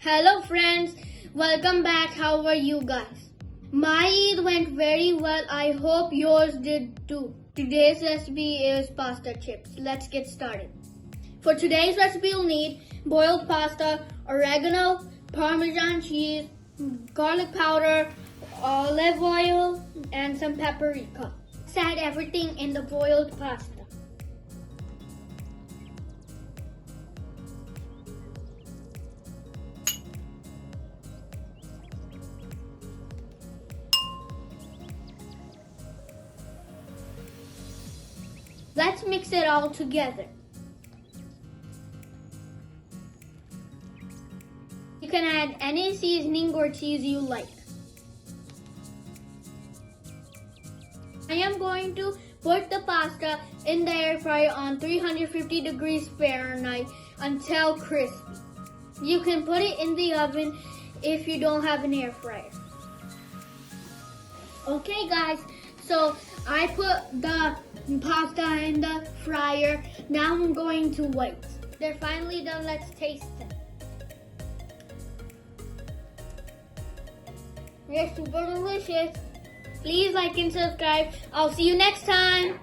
Hello friends, welcome back. How are you guys? My Eid went very well. I hope yours did too. Today's recipe is pasta chips. Let's get started. For today's recipe, you'll need boiled pasta, oregano, Parmesan cheese, garlic powder, olive oil, and some paprika. Add everything in the boiled pasta. Let's mix it all together. You can add any seasoning or cheese you like. I am going to put the pasta in the air fryer on 350 degrees Fahrenheit until crispy. You can put it in the oven if you don't have an air fryer. Okay guys, so I put the pasta in the fryer. Now I'm going to wait. They're finally done. Let's taste them. They're super delicious. Please like and subscribe. I'll see you next time.